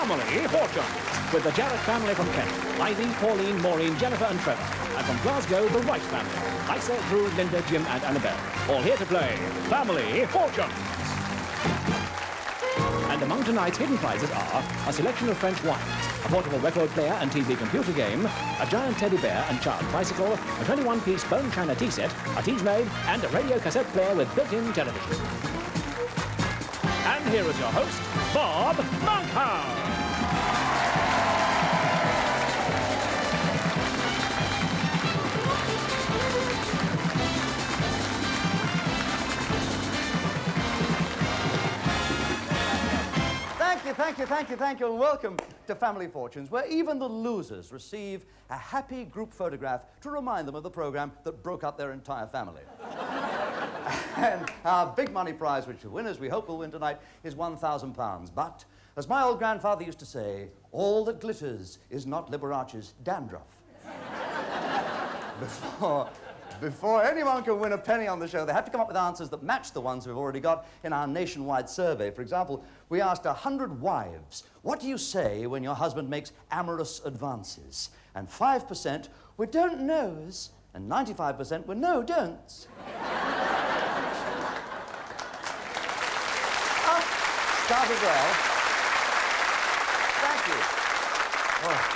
Family Fortunes, with the Jarrett family from Kent, Ivy, Pauline, Maureen, Jennifer and Trevor. And from Glasgow, the Wright family, Lisa, Drew, Linda, Jim and Annabelle. All here to play Family Fortunes. And among tonight's hidden prizes are a selection of French wines, a portable record player and TV computer game, a giant teddy bear and child bicycle, a 21-piece bone china tea set, a tea's maid, and a radio cassette player with built-in television. And here is your host, Bob Monkhouse. Thank you, and welcome to Family Fortunes, where even the losers receive a happy group photograph to remind them of the program that broke up their entire family. And our big money prize, which the winners we hope will win tonight, is £1,000. But, as my old grandfather used to say, all that glitters is not Liberace's dandruff. Before anyone can win a penny on the show, they have to come up with answers that match the ones we've already got in our nationwide survey. For example, we asked 100 wives, what do you say when your husband makes amorous advances? And 5% were don't knows, and 95% were no don'ts. Started well. Thank you. Oh.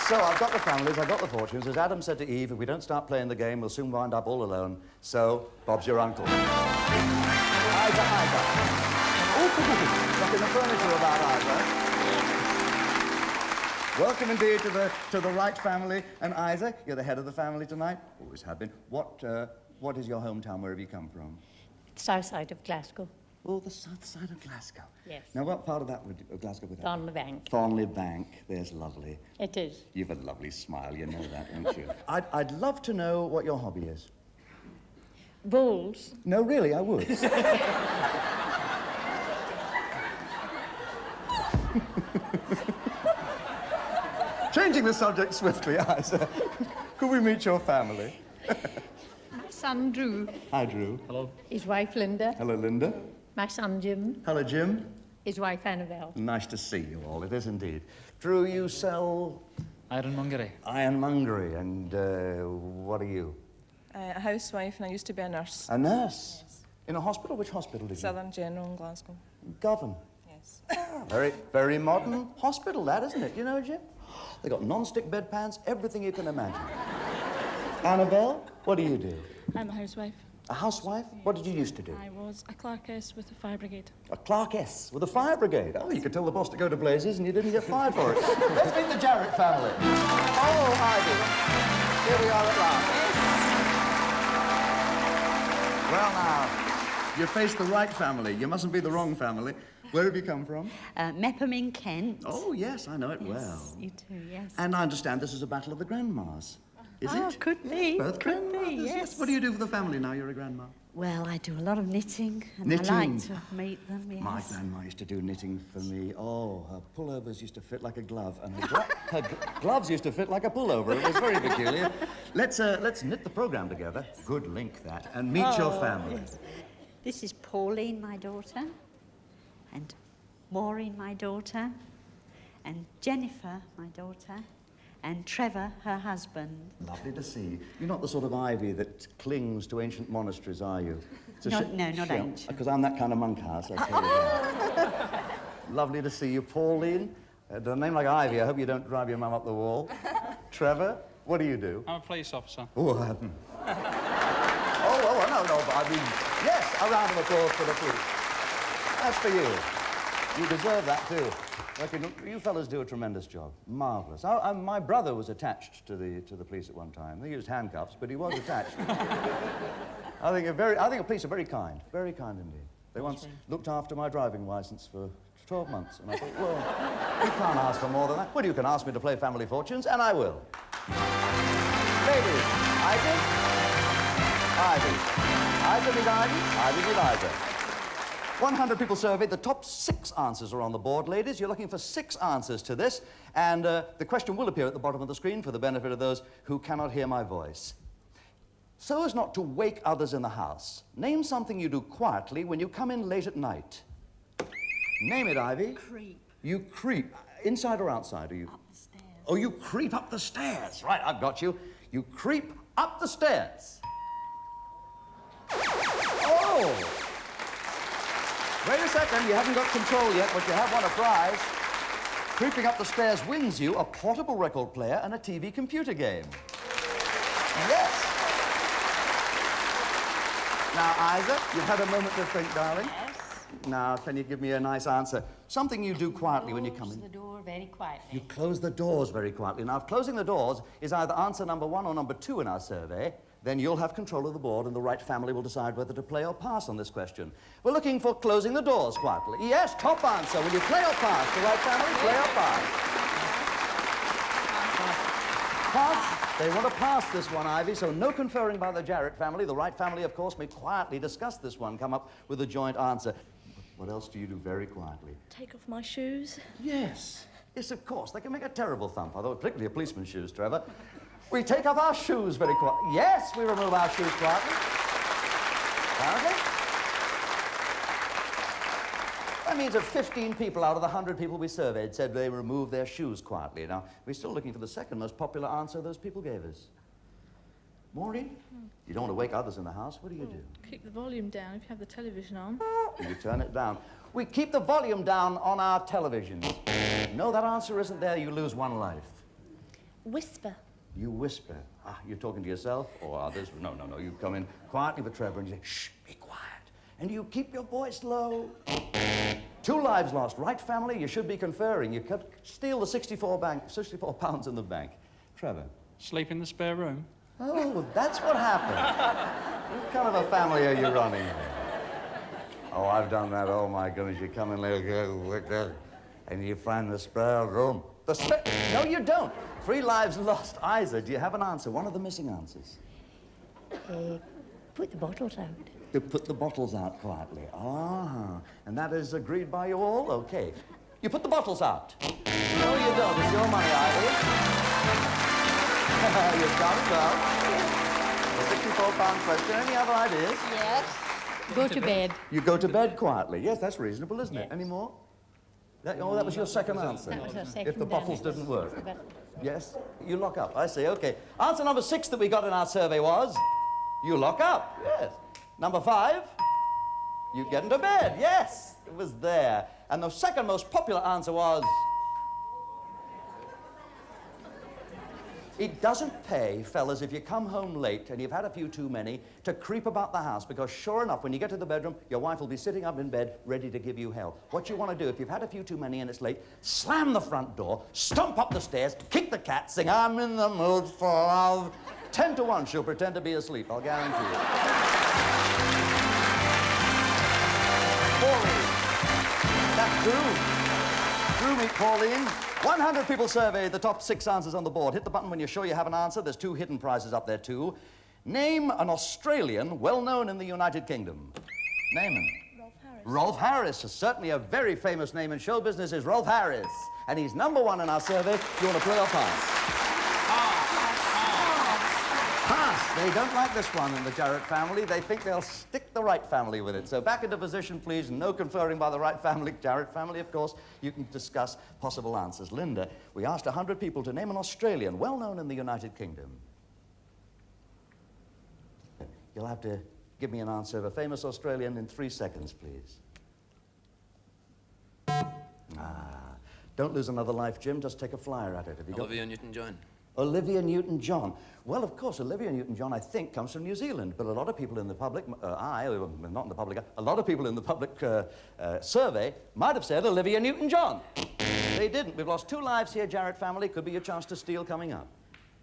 So, I've got the families, I've got the fortunes. As Adam said to Eve, if we don't start playing the game, we'll soon wind up all alone. So, Bob's your uncle. Isa. Knocking the furniture about, Isa. Welcome indeed to the Wright family. And Isa, you're the head of the family tonight. Always have been. What is your hometown? Where have you come from? South side of Glasgow. Oh, the south side of Glasgow. Yes. Now, what part of that of Glasgow would that be? Thornley Bank. Thornley Bank. There's lovely. It is. You've a lovely smile, you know that, don't you? I'd love to know what your hobby is. Bowls. No, really, I would. Changing the subject swiftly, Isa. Could we meet your family? My son, Drew. Hi, Drew. Hello. His wife, Linda. Hello, Linda. My son, Jim. Hello, Jim. His wife, Annabelle. Nice to see you all. It is indeed. Drew, you sell Ironmongery. ironmongery, and what are you? A housewife, and I used to be a nurse. A nurse? Yes. In a hospital? Which hospital did you? Southern General in Glasgow. Govan. Yes. Very, very modern hospital, that, isn't it? You know, Jim? They got non-stick bedpans, everything you can imagine. Annabelle, what do you do? I'm a housewife. A housewife? What did you used to do? I was a clerkess with the fire brigade. A clerkess with a fire brigade. Oh, you could tell the boss to go to blazes and you didn't get fired for it. Let's meet the Jarrett family. Oh, Ivy. Here we are at last. Well, now, you face the right family. You mustn't be the wrong family. Where have you come from? Mepham in Kent. Oh, yes, I know it well. You too, yes. And I understand this is a battle of the grandmas. Is it? Could be. Both Could grandmothers, be, yes. What do you do for the family now you're a grandma? Well, I do a lot of knitting, and Knitting. I like to meet them, yes. My grandma used to do knitting for me. Oh, her pullovers used to fit like a glove, and her gloves used to fit like a pullover. It was very peculiar. Let's knit the program together. Good link, that. And meet your family. Yes. This is Pauline, my daughter, and Maureen, my daughter, and Jennifer, my daughter, and Trevor, her husband. Lovely to see you. You're not the sort of ivy that clings to ancient monasteries, are you? No, not ancient. Because I'm that kind of monkhouse, I tell you that. Lovely to see you. Pauline, a name like Ivy, I hope you don't drive your mum up the wall. Trevor, what do you do? I'm a police officer. Oh, no, but I mean, yes, a round of applause for the police. That's for you. You deserve that, too. You fellas do a tremendous job. Marvellous. My brother was attached to the police at one time. They used handcuffs, but he was attached. I think the police are very kind indeed. They once looked after my driving licence for 12 months, and I thought, well, you can't ask for more than that. Well, you can ask me to play Family Fortunes, and I will. Ladies, Ivy, Ivy with Ivy. 100 people surveyed. The top 6 answers are on the board, ladies. You're looking for 6 answers to this, and the question will appear at the bottom of the screen for the benefit of those who cannot hear my voice. So as not to wake others in the house, name something you do quietly when you come in late at night. Name it, Ivy. Creep. You creep. Inside or outside? Are you? Up the stairs. Oh, you creep up the stairs. Right, I've got you. You creep up the stairs. Oh! Wait a second, you haven't got control yet, but you have won a prize. Creeping up the stairs wins you a portable record player and a TV computer game. Yes. Now, Isa, you've had a moment to think, darling. Yes. Now, can you give me a nice answer? Something you do quietly when you come in. Close the door very quietly. You close the doors very quietly. Now, if closing the doors is either answer number 1 or number 2 in our survey, then you'll have control of the board and the right family will decide whether to play or pass on this question. We're looking for closing the doors quietly. Yes, top answer. Will you play or pass? The right family, play or pass? Pass. They want to pass this one, Ivy, so no conferring by the Jarrett family. The right family, of course, may quietly discuss this one, come up with a joint answer. What else do you do very quietly? Take off my shoes. Yes. Yes, of course. They can make a terrible thump, although particularly a policeman's shoes, Trevor. We take off our shoes very quietly. Yes, we remove our shoes quietly. Apparently. That means that 15 people out of the 100 people we surveyed said they removed their shoes quietly. Now, we're still looking for the second most popular answer those people gave us. Maureen? You don't want to wake others in the house. What do you do? Keep the volume down if you have the television on. You turn it down. We keep the volume down on our televisions. No, that answer isn't there. You lose one life. Whisper. You whisper. Ah, you're talking to yourself or others? No. You come in quietly for Trevor and you say, shh, be quiet. And you keep your voice low. 2 lives lost. Right, family? You should be conferring. You could steal the 64 pounds in the bank. Trevor. Sleep in the spare room? Oh, that's what happened. What kind of a family are you running? Oh, I've done that. Oh, my goodness. You come in there and you find the spare room. No, you don't. 3 lives lost. Isa, do you have an answer? One of the missing answers. Put the bottles out. To put the bottles out quietly. Ah, and that is agreed by you all? Okay. You put the bottles out. No, you don't. It's your money, Ivy. You've got it well. The £64 question. Any other ideas? Yes. Go to bed. You go to bed quietly. Yes, that's reasonable, isn't it? Any more? That was your second answer. That was our second If the bottles answer. didn't work. Yes? You lock up. I see. Okay. Answer number 6 that we got in our survey was you lock up. Yes. Number 5, you get into bed. Yes, it was there. And the second most popular answer was it doesn't pay, fellas, if you come home late and you've had a few too many, to creep about the house, because sure enough, when you get to the bedroom, your wife will be sitting up in bed ready to give you hell. What you want to do, if you've had a few too many and it's late, slam the front door, stomp up the stairs, kick the cat, sing, I'm in the mood for love. 10 to 1, she'll pretend to be asleep, I'll guarantee you. Pauline. That drew me, Pauline. 100 people surveyed, the top 6 answers on the board. Hit the button when you're sure you have an answer. There's 2 hidden prizes up there, too. Name an Australian well-known in the United Kingdom. Name him. Rolf Harris. Rolf Harris. Certainly a very famous name in show business is Rolf Harris. And he's number 1 in our survey. You want to play or pass? Pass. They don't like this one in the Jarrett family. They think they'll stick the right family with it. So back into position, please. No conferring by the right family. Jarrett family, of course. You can discuss possible answers. Linda, we asked 100 people to name an Australian well-known in the United Kingdom. You'll have to give me an answer of a famous Australian in 3 seconds, please. Don't lose another life, Jim. Just take a flyer at it. Have you got... Olivia Newton-John. Olivia Newton-John. Well, of course, Olivia Newton-John, I think, comes from New Zealand, but a lot of people in the public, not in the public, a lot of people in the public survey might have said Olivia Newton-John. They didn't. We've lost 2 lives here, Jarrett family. Could be your chance to steal coming up.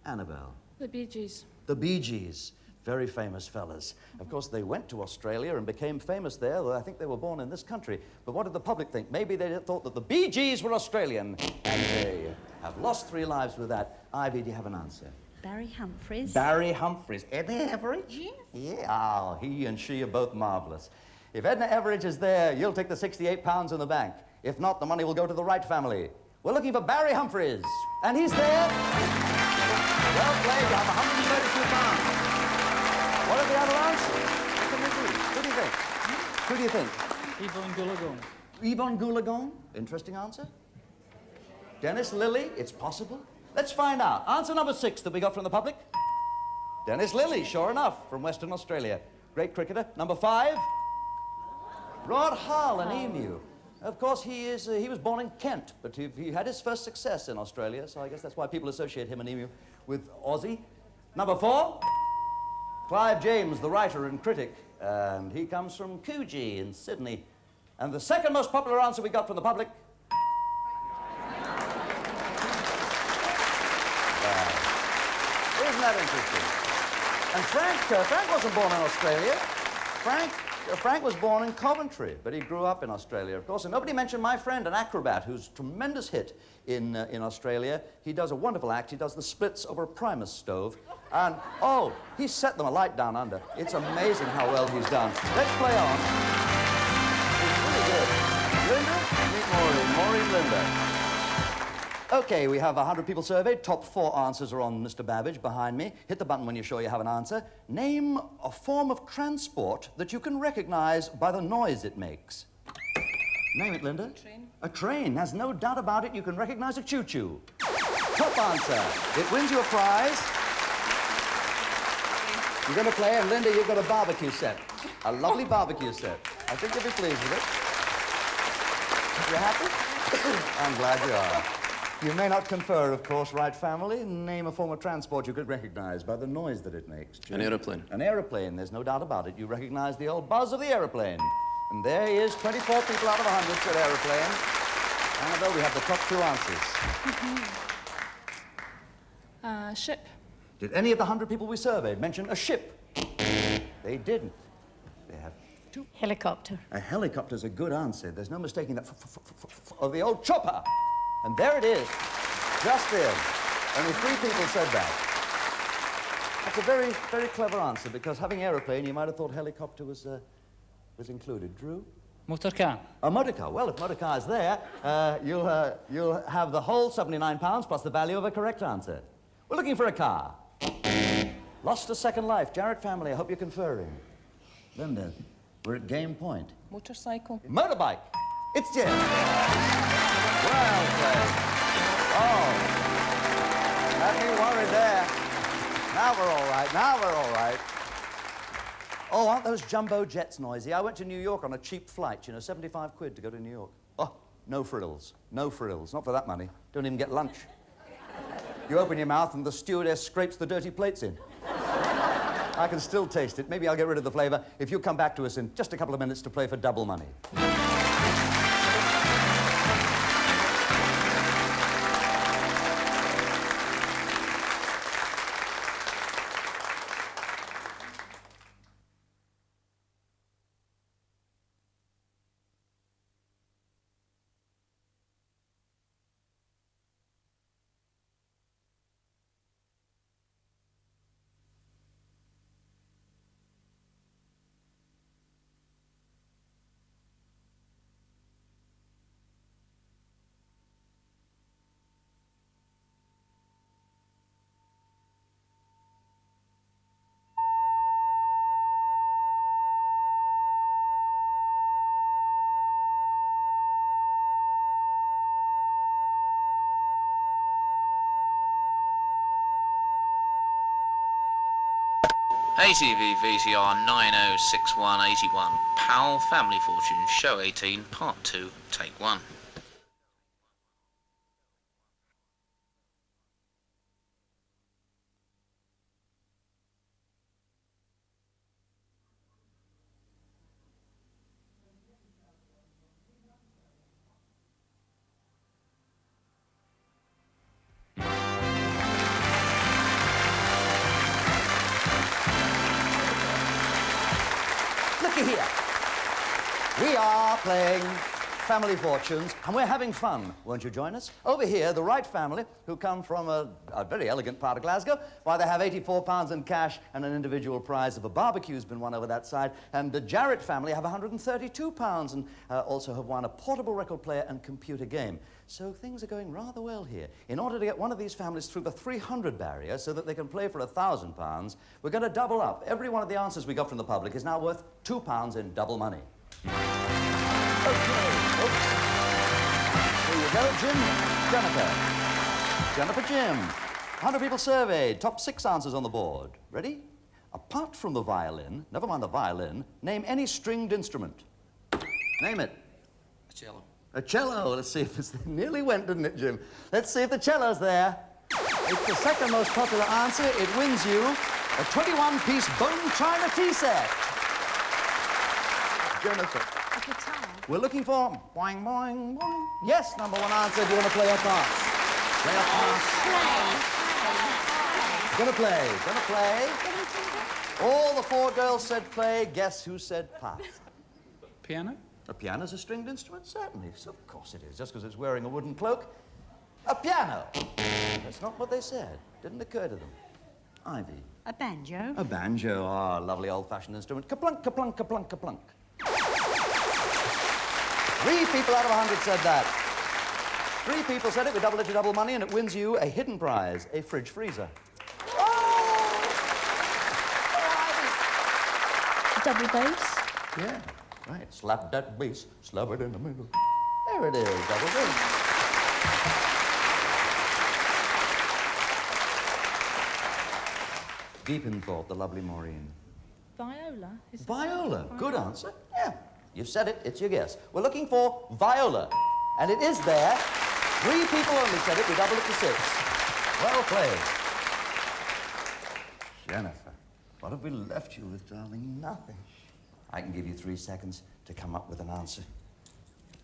Annabelle. The Bee Gees. The Bee Gees. Very famous fellas. Of course, they went to Australia and became famous there, though I think they were born in this country. But what did the public think? Maybe they thought that the Bee Gees were Australian, and they have lost 3 lives with that. Ivy, do you have an answer? Barry Humphries. Barry Humphries. Edna Everage? Yes. Yeah, oh, he and she are both marvelous. If Edna Everage is there, you'll take the 68 pounds in the bank. If not, the money will go to the right family. We're looking for Barry Humphries, and he's there. Well played, you have 132 pounds. What are the other answers? What can we do? Who do you think? Who do you think? Yvonne Goolagong. Yvonne Goolagong? Interesting answer. Dennis Lilly, it's possible. Let's find out. Answer number 6 that we got from the public. Dennis Lilly, sure enough, from Western Australia. Great cricketer. Number 5. Rod Hull, an emu. Of course, he was born in Kent, but he had his first success in Australia, so I guess that's why people associate him, an emu, with Aussie. Number 4, Clive James, the writer and critic, and he comes from Coogee in Sydney. And the second most popular answer we got from the public. Isn't that interesting? And Frank wasn't born in Australia. Frank was born in Coventry, but he grew up in Australia, of course. And nobody mentioned my friend, an acrobat, who's a tremendous hit in Australia. He does a wonderful act. He does the splits over a Primus stove. And, oh, he set them alight down under. It's amazing how well he's done. Let's play on. It's really good. Linda? Meet Maureen Linda. Okay, we have 100 people surveyed. Top 4 answers are on Mr. Babbage behind me. Hit the button when you're sure you have an answer. Name a form of transport that you can recognize by the noise it makes. Name it, Linda. A train. A train. There's no doubt about it. You can recognize a choo-choo. Top answer. It wins you a prize. You're going to play, and Linda, you've got a barbecue set. A lovely barbecue set. I think you'll be pleased with it. You happy? I'm glad you are. You may not confer, of course, right, family? Name a form of transport you could recognize by the noise that it makes. An aeroplane. An aeroplane, there's no doubt about it. You recognize the old buzz of the aeroplane. And there he is, 24 people out of 100 said aeroplane. Annabelle, we have the top 2 answers. Ship. Did any of the 100 people we surveyed mention a ship? They didn't. They have 2. Helicopter. A helicopter's a good answer. There's no mistaking that of the old chopper. And there it is, just in. Only 3 people said that. That's a very, very clever answer, because having aeroplane, you might have thought helicopter was included. Drew? Motor car. A motor car. Well, if motor car is there, you'll have the whole £79 plus the value of a correct answer. We're looking for a car. Lost a second life. Jarrett family, I hope you're conferring. Linda, we're at game point. Motorcycle. Motorbike. It's Jim. Well played. Oh. Had me worried there. Now we're all right. Now we're all right. Oh, aren't those jumbo jets noisy? I went to New York on a cheap flight, 75 quid to go to New York. Oh, no frills. No frills. Not for that money. Don't even get lunch. You open your mouth and the stewardess scrapes the dirty plates in. I can still taste it. Maybe I'll get rid of the flavor if you come back to us in just a couple of minutes to play for double money. ATV VCR 906181, Powell Family Fortune, Show 18, Part 2, Take 1. Here. We are playing Family Fortunes, and we're having fun. Won't you join us? Over here, the Wright family, who come from a very elegant part of Glasgow, why they have £84 in cash and an individual prize of a barbecue's been won over that side. And the Jarrett family have £132 and also have won a portable record player and computer game. So things are going rather well here. In order to get one of these families through the 300 barrier so that they can play for £1,000, we're going to double up. Every one of the answers we got from the public is now worth £2 in double money. Okay. Oops. Here you go, Jim. Jennifer. Jennifer, Jim. 100 people surveyed. Top 6 answers on the board. Ready? Apart from the violin, never mind the violin, name any stringed instrument. Name it. A cello. A cello. Let's see if it's... Nearly went, didn't it, Jim? Let's see if the cello's there. It's the second most popular answer. It wins you a 21-piece bone china tea set. Jennifer. A guitar. We're looking for boing, boing, boing. Yes, number 1 answer. Do you want to play or pass? Play or pass? Gonna play. Gonna play. All the 4 girls said play. Guess who said pass? Piano? A piano's a stringed instrument? Certainly. So of course it is, just because it's wearing a wooden cloak. A piano. That's not what they said. Didn't occur to them. Ivy. A banjo. A banjo. Ah, lovely old-fashioned instrument. Kaplunk, kaplunk, kaplunk, kaplunk. 3 people out of 100 said that. 3 people said it with double-digit double money, and it wins you a hidden prize, a fridge freezer. Double bass. Yeah, right. Slap that bass, slap it in the middle. There it is, double bass. Deep in thought, the lovely Maureen. Viola. Is it Viola, good answer. Yeah, you've said it, it's your guess. We're looking for viola, and it is there. 3 people only said it, we doubled it to 6. Well played. Jennifer, what have we left you with, darling? Nothing. I can give you 3 seconds to come up with an answer.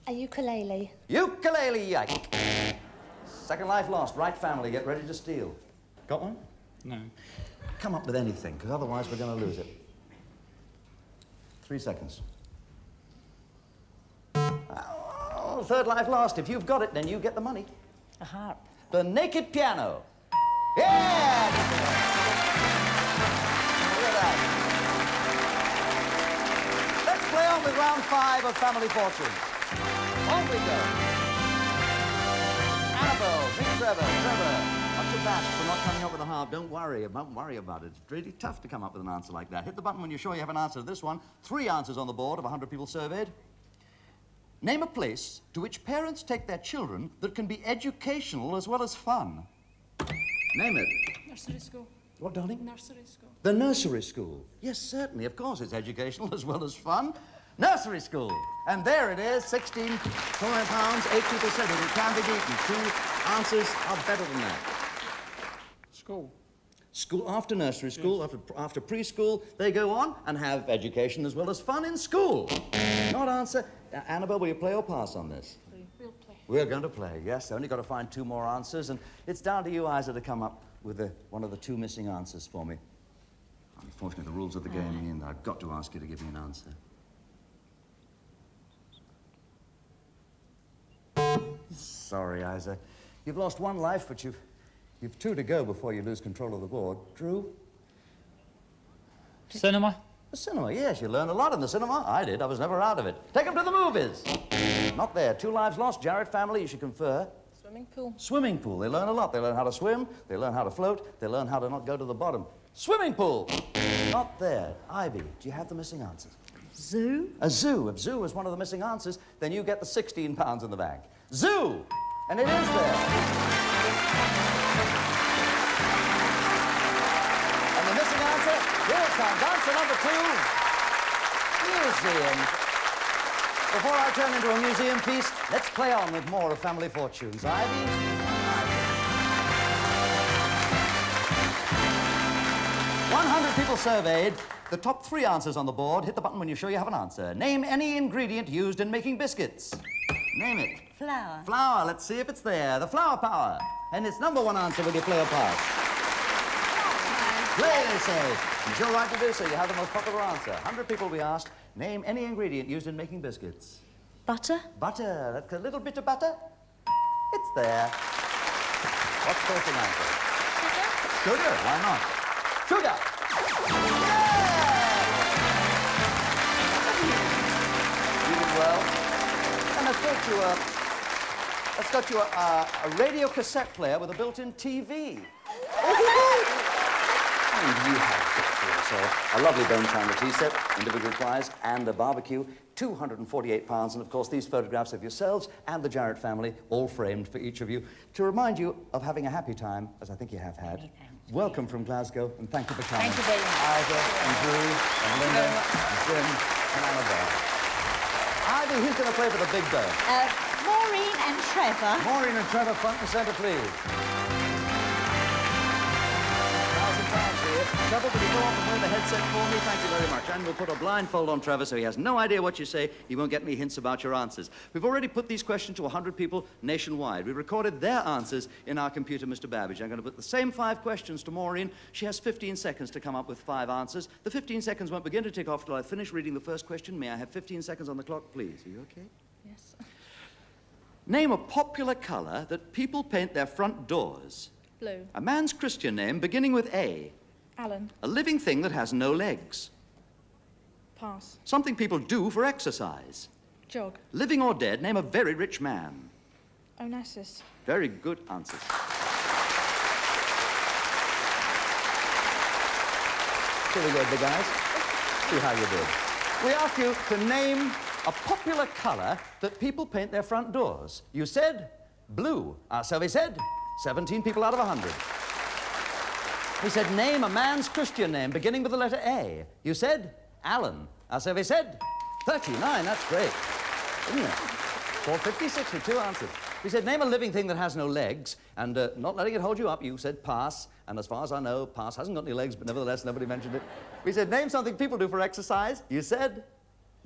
A ukulele. Ukulele, yike. Second life lost, right family, get ready to steal. Got one? No. Come up with anything, because otherwise we're going to lose it. 3 seconds. Oh, third life lost. If you've got it, then you get the money. A harp. The naked piano. Yeah! Look at that. Let's play on with round 5 of Family Fortune. On we go. Annabelle, meet Trevor. Much abashed for not coming up with a harp. Don't worry about it. It's really tough to come up with an answer like that. Hit the button when you're sure you have an answer to this one. 3 answers on the board of 100 people surveyed. Name a place to which parents take their children that can be educational as well as fun. Name it. Nursery school. What, darling? Nursery school. The nursery school. Yes, certainly. Of course, it's educational as well as fun. Nursery school. And there it is, 16 pounds. 8 people said it. It can be beaten. 2 answers are better than that. School. School after nursery school, yes. after preschool, they go on and have education as well as fun in school. Not answer. Annabelle, will you play or pass on this? We'll play. We're going to play, yes. Only got to find 2 more answers, and it's down to you, Isa, to come up with one of the 2 missing answers for me. Unfortunately, the rules of the game mean that I've got to ask you to give me an answer. Sorry, Isa. You've lost 1 life, but you've 2 to go before you lose control of the board. Drew? Cinema? The cinema, yes. You learned a lot in the cinema. I did. I was never out of it. Take them to the movies. Not there. 2 lives lost. Jarrett family, you should confer. Swimming pool. Swimming pool. They learn a lot. They learn how to swim. They learn how to float. They learn how to not go to the bottom. Swimming pool. Not there. Ivy, do you have the missing answers? Zoo. A zoo. If zoo is one of the missing answers, then you get the 16 pounds in the bank. Zoo. And it is there. And the missing answer, here it comes. Answer number 2, museum. Before I turn into a museum piece, let's play on with more of Family Fortunes. Ivy? 100 people surveyed. The top 3 answers on the board. Hit the button when you're sure you have an answer. Name any ingredient used in making biscuits. Name it. Flour. Flour. Let's see if it's there. The flour power. And it's number 1 answer. Will you play or pass? Play, they say. It's your right to do so. You have the most popular answer. 100 people we asked. Name any ingredient used in making biscuits. Butter. Butter. That's a little bit of butter. It's there. What's the first answer? Sugar. Why not? Sugar. Yeah! You did well. And let's got you a radio cassette player with a built-in TV. And you have picked for yourself a lovely bone china tea set, individual prize, and a barbecue, £248. And, of course, these photographs of yourselves and the Jarrett family, all framed for each of you, to remind you of having a happy time, as I think you have had. Welcome from Glasgow, and thank you for coming. Thank you very much. Ivy and Drew and Linda and Jim and Annabelle. Ivy, who's going to play for the big bone? Maureen and Trevor. Maureen and Trevor, front and centre, please. Trevor, will you go off and wear the headset for me? Thank you very much. And we'll put a blindfold on Trevor so he has no idea what you say. He won't get any hints about your answers. We've already put these questions to 100 people nationwide. We recorded their answers in our computer, Mr. Babbage. I'm going to put the same 5 questions to Maureen. She has 15 seconds to come up with 5 answers. The 15 seconds won't begin to tick off till I finish reading the first question. May I have 15 seconds on the clock, please? Are you okay? Yes. Name a popular colour that people paint their front doors. Blue. A man's Christian name beginning with A. Alan. A living thing that has no legs. Pass. Something people do for exercise. Jog. Living or dead, name a very rich man. Onassis. Very good answers. Here we go, big guys. See how you did. We asked you to name a popular colour that people paint their front doors. You said blue. Our survey said 17 people out of 100. We said, name a man's Christian name beginning with the letter A. You said Alan. Our survey said 39. That's great, isn't it? 450, 62 answers. We said, name a living thing that has no legs, and not letting it hold you up, you said pass, and as far as I know, pass hasn't got any legs, but nevertheless, nobody mentioned it. We said, name something people do for exercise. You said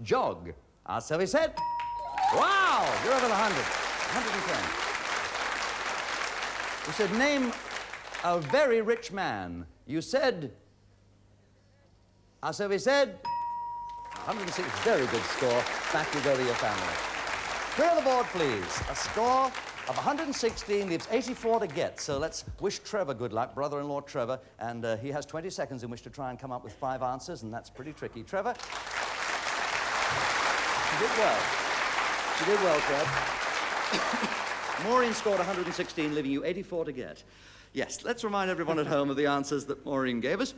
jog. Our survey said, wow, you're over 100, 110. We said, name a very rich man. You said, our survey said, 106, very good score. Back you go to your family. Clear the board, please. A score of 116 leaves 84 to get, so let's wish Trevor good luck, brother-in-law Trevor, and he has 20 seconds in which to try and come up with 5 answers, and that's pretty tricky. Trevor? She did well. She did well, Trev. Maureen scored 116, leaving you 84 to get. Yes, let's remind everyone at home of the answers that Maureen gave us.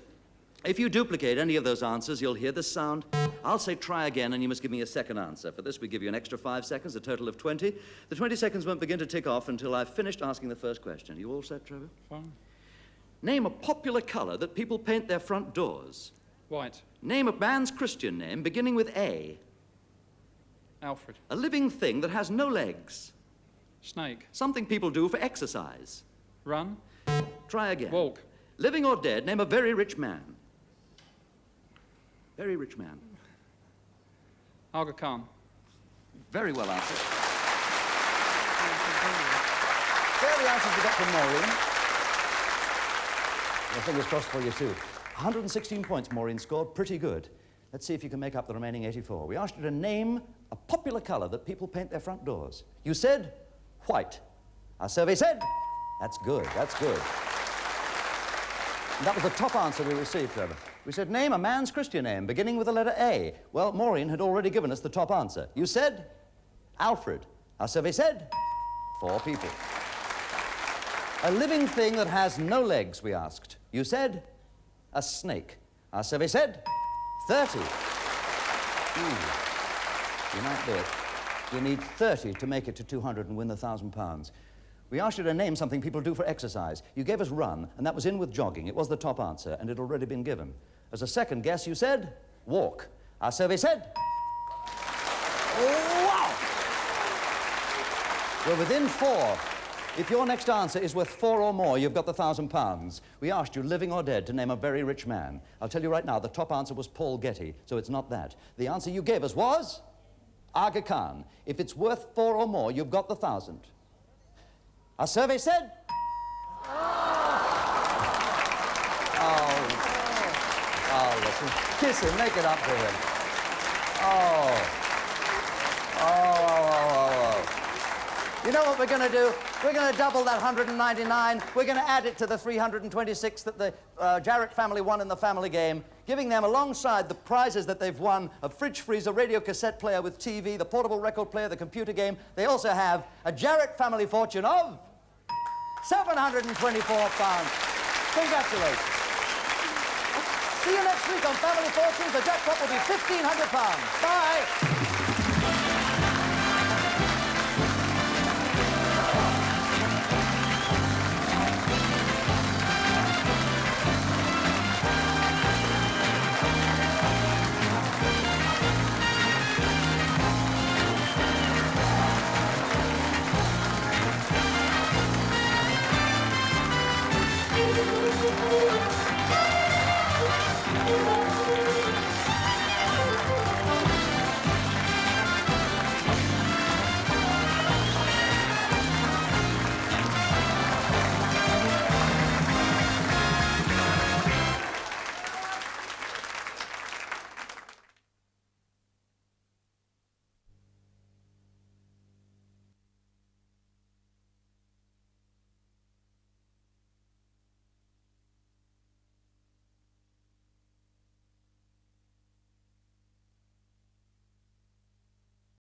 If you duplicate any of those answers, you'll hear this sound. I'll say try again, and you must give me a second answer. For this, we give you an extra 5 seconds, a total of 20. The 20 seconds won't begin to tick off until I've finished asking the first question. You all set, Trevor? Fine. Name a popular colour that people paint their front doors. White. Name a man's Christian name beginning with A. Alfred. A living thing that has no legs. Snake. Something people do for exercise. Run. Try again. Walk. Living or dead, name a very rich man. Very rich man. Aga Khan. Very well answered. There are the answers we got from Maureen. Well, fingers crossed for you, too. 116 points Maureen scored. Pretty good. Let's see if you can make up the remaining 84. We asked you to name a popular colour that people paint their front doors. You said white. Our survey said that's good, that's good. And that was the top answer we received, Trevor. We said, name a man's Christian name beginning with the letter A. Well, Maureen had already given us the top answer. You said Alfred. Our survey said 4 people. A living thing that has no legs, we asked. You said a snake. Our survey said 30. You might do it. You need 30 to make it to 200 and win the £1,000. We asked you to name something people do for exercise. You gave us run, and that was in with jogging. It was the top answer, and it had already been given. As a second guess, you said walk. Our survey said wow! We're within 4. If your next answer is worth 4 or more, you've got the £1,000. We asked you, living or dead, to name a very rich man. I'll tell you right now, the top answer was Paul Getty, so it's not that. The answer you gave us was Aga Khan. If it's worth 4 or more, you've got the 1,000. Our survey said... Oh, listen. Kiss him, make it up to him. Oh. You know what we're going to do? We're going to double that 199. We're going to add it to the 326 that the Jarrett family won in the family game, giving them alongside the prizes that they've won, a fridge freezer, radio cassette player with TV, the portable record player, the computer game. They also have a Jarrett family fortune of £724. Congratulations. See you next week on Family Fortunes. The jackpot will be £1,500. Bye.